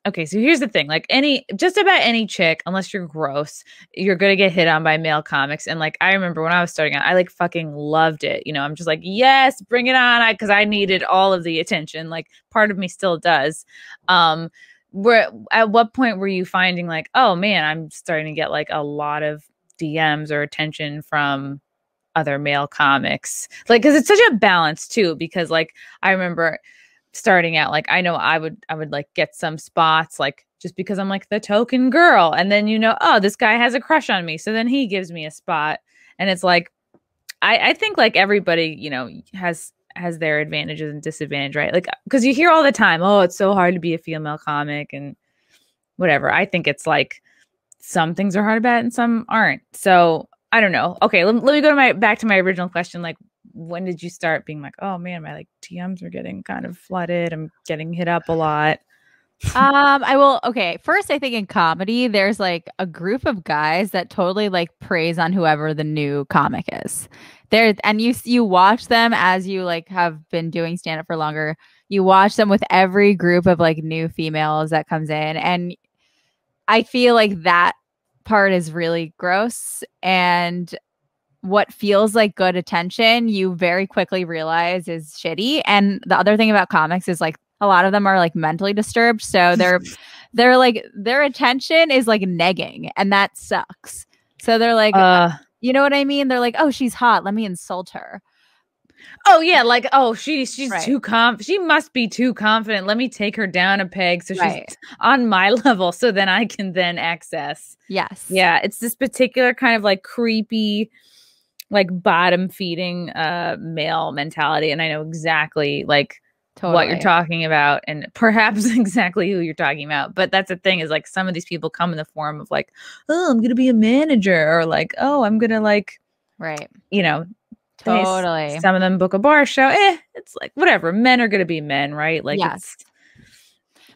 okay, so here's the thing. Like just about any chick, unless you're gross, you're going to get hit on by male comics. And like, I remember when I was starting out, I like fucking loved it. You know, I'm just like, yes, bring it on. Because I needed all of the attention. Like part of me still does. At what point were you finding like, oh man, I'm starting to get like a lot of DMs or attention from other male comics? Like, because it's such a balance too, because like, I remember starting out, like I know I would like get some spots like just because I'm like the token girl, and then oh, this guy has a crush on me, so then he gives me a spot, and it's like I think like everybody has their advantages and disadvantages, right? Like because you hear all the time, oh, it's so hard to be a female comic and whatever. I think it's like some things are hard about it and some aren't. So I don't know. Okay, let me go back to my original question. Like, when did you start being like, oh man, my like DMs are getting kind of flooded, I'm getting hit up a lot? Okay, first I think in comedy there's like a group of guys that totally like praise on whoever the new comic is there, and you watch them as you like have been doing stand-up for longer. You watch them with every group of like new females that comes in, and I feel like that part is really gross. And what feels like good attention, you very quickly realize is shitty. And the other thing about comics is like a lot of them are like mentally disturbed. So they're like, their attention is like negging, and that sucks. So they're like, you know what I mean? They're like, oh, she's hot, let me insult her. Oh yeah, like, oh, she's right. She must be too confident. Let me take her down a peg so she's on my level, so then I can then access. Yes. Yeah, it's this particular kind of like creepy, like bottom feeding male mentality, and I know exactly like what you're talking about, and perhaps exactly who you're talking about. But that's the thing, is like some of these people come in the form of like, oh, I'm gonna be a manager, or like, oh, I'm gonna like, totally. Some of them book a bar show. It's like whatever. Men are gonna be men, right? Like, yes.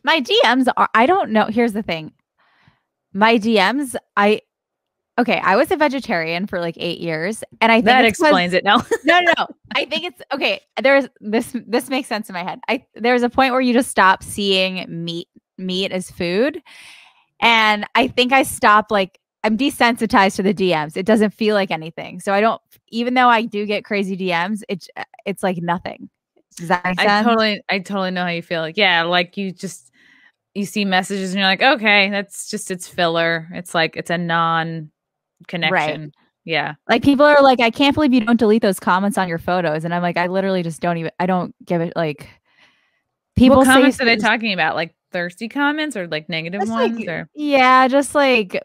My DMs are. I don't know. Here's the thing. My DMs. I was a vegetarian for like 8 years, and I think that explains it. No. No. I think it's okay. There's this makes sense in my head. There's a point where you just stop seeing meat as food, and I think I stopped like. I'm desensitized to the DMs. It doesn't feel like anything. So I don't, even though I do get crazy DMs, it's like nothing. Does that make sense? I totally know how you feel. Like, yeah, like you see messages and you're like, okay, it's filler. It's like, it's a non-connection. Right. Yeah. Like people are like, I can't believe you don't delete those comments on your photos. And I'm like, I literally just I don't give it like people. What comments are they talking about? Like thirsty comments or like negative ones? Like, or yeah, just like,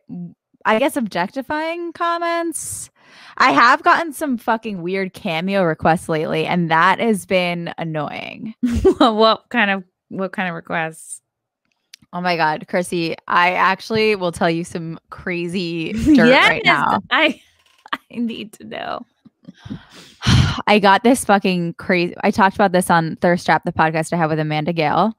I guess objectifying comments. I have gotten some fucking weird cameo requests lately, and that has been annoying. What kind of requests? Oh my God, Chrissie, I actually will tell you some crazy dirt right now. I need to know. I got this fucking crazy. I talked about this on Thirst Trap, the podcast I have with Amanda Gail.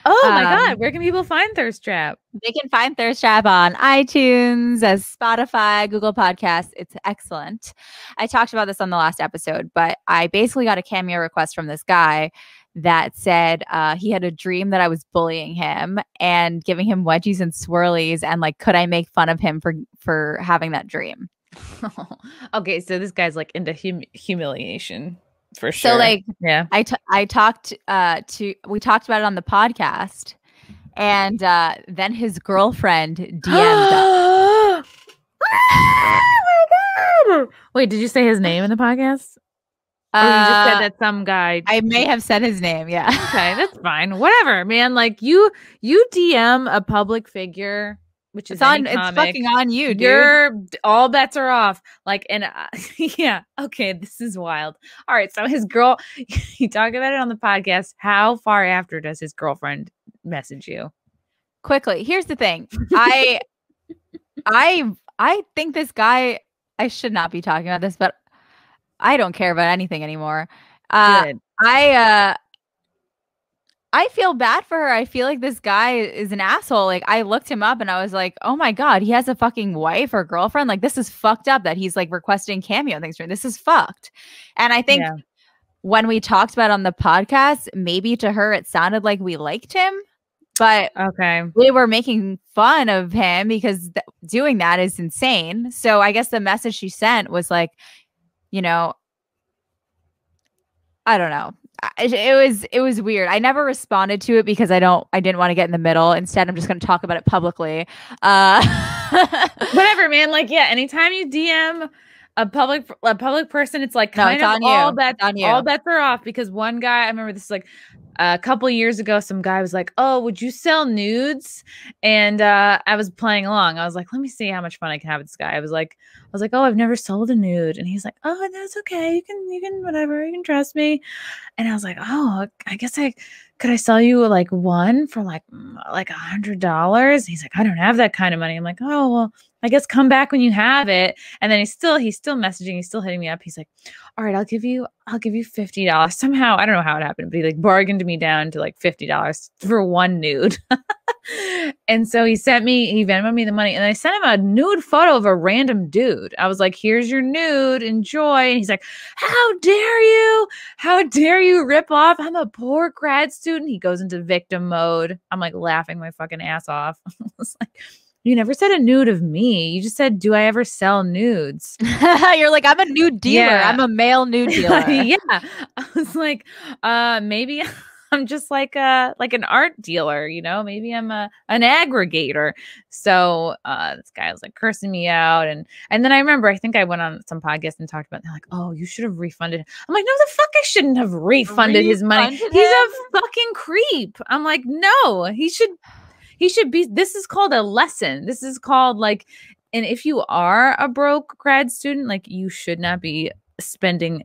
Oh my God. Where can people find Thirst Trap? They can find Thirst Trap on iTunes, as Spotify, Google Podcasts. It's excellent. I talked about this on the last episode, but I basically got a cameo request from this guy that said he had a dream that I was bullying him and giving him wedgies and swirlies, and like, could I make fun of him for having that dream? Okay, so this guy's like into humiliation for sure. So like, yeah, we talked about it on the podcast, and then his girlfriend DM'd us. Oh my God! Wait, did you say his name in the podcast? Or you just said that some guy. I may have said his name. Yeah. Okay, that's fine. Whatever, man. Like you DM a public figure. Which is it's fucking on you, dude. All bets are off. Like, and yeah, okay, this is wild. All right, so his girl, you talk about it on the podcast. How far after does his girlfriend message you? Quickly. Here's the thing. I think this guy. I should not be talking about this, but I don't care about anything anymore. Good. I feel bad for her. I feel like this guy is an asshole. Like, I looked him up and I was like, oh my God, he has a fucking wife or girlfriend. Like, this is fucked up that he's like requesting cameo things for me. This is fucked. And I think when we talked about it on the podcast, maybe to her, it sounded like we liked him. But Okay. we were making fun of him because doing that is insane. So I guess the message she sent was like, you know, I don't know. It was weird. I never responded to it because I didn't want to get in the middle. Instead, I'm just going to talk about it publicly. Whatever, man. Like, yeah, anytime you DM a public person, it's like kind of all bets are off, because one guy, I remember this, like a couple years ago, some guy was like, "Oh, would you sell nudes?" And I was playing along. I was like, "Let me see how much fun I can have with this guy." I was like, "Oh, I've never sold a nude," and he's like, "Oh, that's okay. You can whatever. You can trust me." And I was like, "Oh, I guess could I sell you like one for like $100?" He's like, "I don't have that kind of money." I'm like, "Oh, well, I guess come back when you have it." And then he's still messaging, he's still hitting me up. He's like, "All right, I'll give you $50." Somehow, I don't know how it happened, but he like bargained me down to like $50 for one nude. And so he Venmoed me the money, and I sent him a nude photo of a random dude. I was like, "Here's your nude, enjoy." And he's like, "How dare you? How dare you rip off? I'm a poor grad student." He goes into victim mode. I'm like laughing my fucking ass off. I was like, "You never said a nude of me. You just said, do I ever sell nudes?" You're like, "I'm a nude dealer. Yeah. I'm a male nude dealer." Yeah. I was like, maybe I'm just like an art dealer, maybe I'm an aggregator. So this guy was like cursing me out, and then I remember, I think I went on some podcast and talked about, they're like, "Oh, you should have refunded." I'm like, "No, the fuck, I shouldn't have refunded his money. He's a fucking creep." I'm like, "No, he should be, this is called a lesson. This is called like, and if you are a broke grad student, like, you should not be spending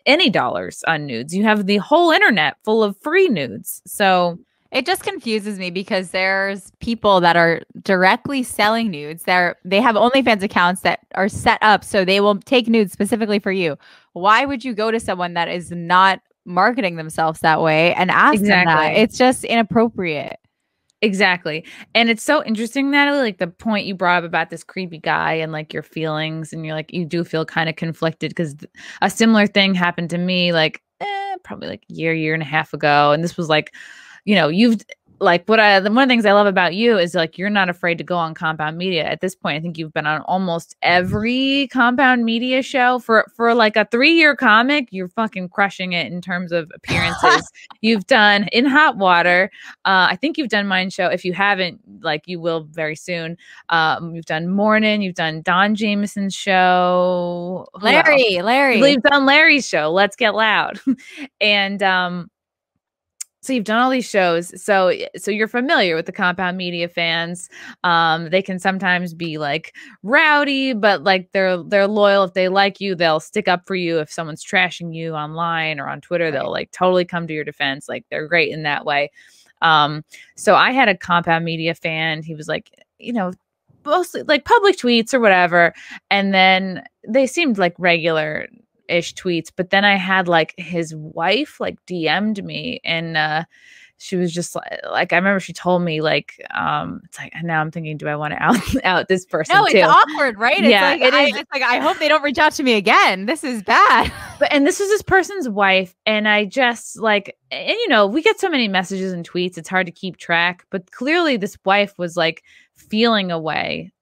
any dollars on nudes. You have the whole internet full of free nudes." So it just confuses me because there's people that are directly selling nudes. They have OnlyFans accounts that are set up so they will take nudes specifically for you. Why would you go to someone that is not marketing themselves that way and ask them that? It's just inappropriate. Exactly. And it's so interesting, Natalie, like the point you brought up about this creepy guy and like your feelings, and you're like, you do feel kind of conflicted, because a similar thing happened to me like probably like a year and a half ago. And this was like, you've like one of the things I love about you is like, you're not afraid to go on Compound Media. At this point, I think you've been on almost every Compound Media show for like a 3-year comic. You're fucking crushing it in terms of appearances. You've done In Hot Water. I think you've done Mind Show. If you haven't, like, you will very soon. You've done Morning. You've done Don Jameson's show. Larry. You've done Larry's show, Let's Get Loud. And so you've done all these shows. So you're familiar with the Compound Media fans. They can sometimes be like rowdy, but like they're loyal. If they like you, they'll stick up for you. If someone's trashing you online or on Twitter, they'll like totally come to your defense. Like, they're great in that way. So I had a Compound Media fan. He was like, mostly like public tweets or whatever. And then they seemed like regular-ish tweets, but then I had like his wife like DM'd me, and she was just like, I remember she told me like, it's like, now I'm thinking, do I want to out this person? No, it's awkward, right? Yeah, it's like, I hope they don't reach out to me again. This is bad. And this was this person's wife, and I just like, and we get so many messages and tweets, it's hard to keep track, but clearly this wife was like feeling a way.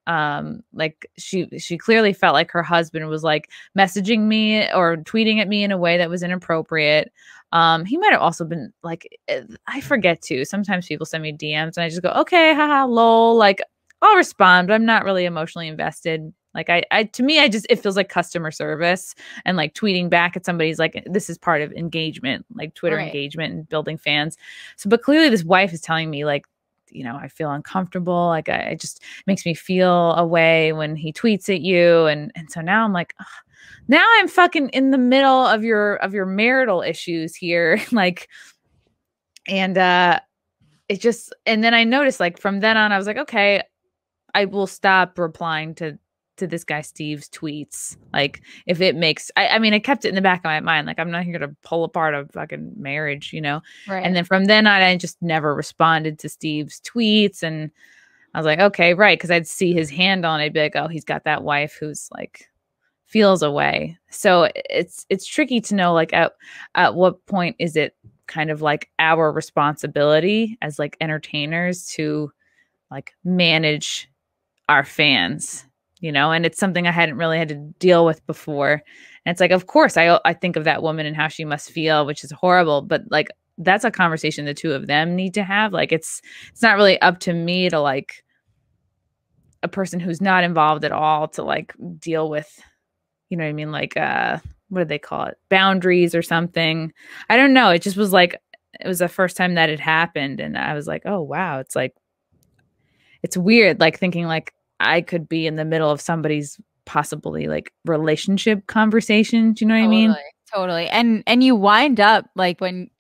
Like she clearly felt like her husband was like messaging me or tweeting at me in a way that was inappropriate. He might have also been like, I forget too. Sometimes people send me DMs and I just go, okay, haha, lol. Like, I'll respond, but I'm not really emotionally invested. Like to me, it feels like customer service, and like tweeting back at somebody's like, this is part of engagement, like Twitter engagement and building fans. So, but clearly this wife is telling me like, I feel uncomfortable. Like, it just makes me feel a way when he tweets at you. And so now I'm like, ugh, now I'm fucking in the middle of your marital issues here. Like, and it just, and then I noticed like from then on, I was like, okay, I will stop replying to this guy Steve's tweets. Like, if it makes, I mean, I kept it in the back of my mind. Like, I'm not here to pull apart a fucking marriage, Right. And then from then on, I just never responded to Steve's tweets. And I was like, okay, right. Cause I'd see his handle and I'd be like, oh, he's got that wife who's like feels away. So it's tricky to know, like, at what point is it kind of like our responsibility as like entertainers to like manage our fans, and it's something I hadn't really had to deal with before. And it's like, of course, I think of that woman and how she must feel, which is horrible, but like that's a conversation the two of them need to have. Like it's not really up to me to like a person who's not involved at all to like deal with, you know what I mean? Like, what do they call it? Boundaries or something. I don't know. It just was like, it was the first time that it happened. And I was like, oh, wow. It's like, it's weird. Like thinking like I could be in the middle of somebody's possibly like relationship conversation. Do you know what I mean? Totally. And you wind up like when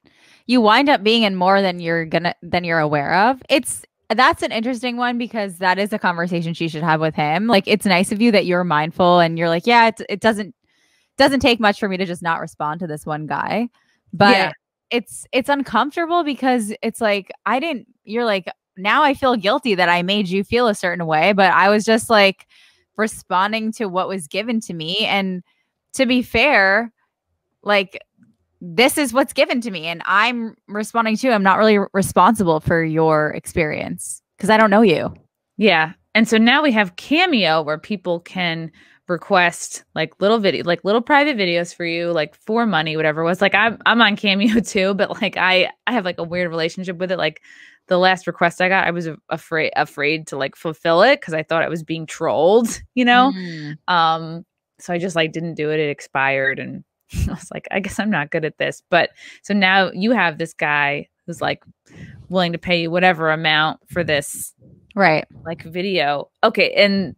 you wind up being in more than you're aware of. That's an interesting one because that is a conversation she should have with him. Like, it's nice of you that you're mindful and you're like, yeah, it doesn't take much for me to just not respond to this one guy. But yeah, it's uncomfortable because it's like, you're like, now I feel guilty that I made you feel a certain way, but I was just like responding to what was given to me. And to be fair, like, this is what's given to me and I'm responding to. I'm not really responsible for your experience because I don't know you. Yeah. And so now we have Cameo where people can request like little private videos for you, like for money, whatever it was. Like I'm on Cameo too, but like I have like a weird relationship with it. Like the last request I got, I was afraid to like fulfill it because I thought I was being trolled, So I just like didn't do it. It expired and I was like, I guess I'm not good at this. But so now you have this guy who's like willing to pay you whatever amount for this, right? Like video. Okay. And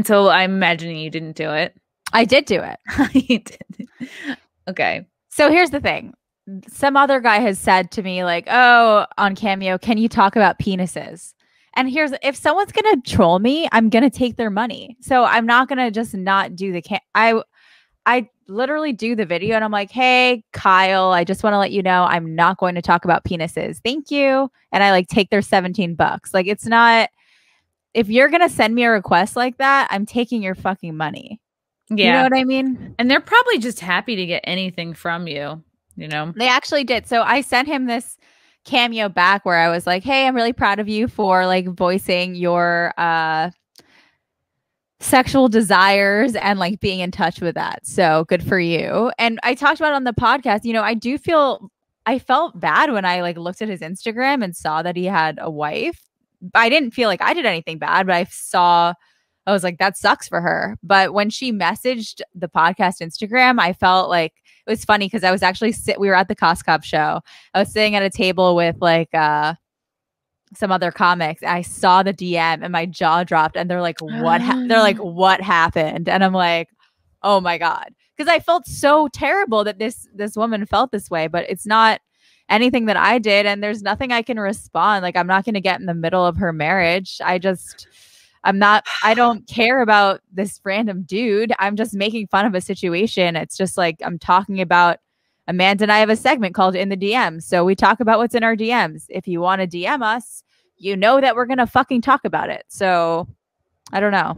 so I'm imagining you didn't do it. I did do it. You did. Okay. So here's the thing. Some other guy has said to me like, oh, on Cameo, can you talk about penises? And if someone's going to troll me, I'm going to take their money. So I'm not going to just not do the I literally do the video and I'm like, hey, Kyle, I just want to let you know I'm not going to talk about penises. Thank you. And I like take their $17. Like, it's not, if you're going to send me a request like that, I'm taking your fucking money. Yeah. You know what I mean? And they're probably just happy to get anything from you, They actually did. So I sent him this Cameo back where I was like, hey, I'm really proud of you for like voicing your, sexual desires and like being in touch with that. So good for you. And I talked about it on the podcast, I felt bad when I like looked at his Instagram and saw that he had a wife. I didn't feel like I did anything bad, but I was like, that sucks for her. But when she messaged the podcast Instagram, I felt like it was funny because I was actually we were at the Costco show. I was sitting at a table with like some other comics. I saw the DM and my jaw dropped and they're like, what happened? And I'm like, oh my God. Because I felt so terrible that this woman felt this way, but it's not anything that I did. And there's nothing I can respond. Like, I'm not going to get in the middle of her marriage. I don't care about this random dude. I'm just making fun of a situation. It's just like, I'm talking about Amanda and I have a segment called In the DMs. So we talk about what's in our DMs. If you want to DM us, you know that we're going to fucking talk about it. So I don't know.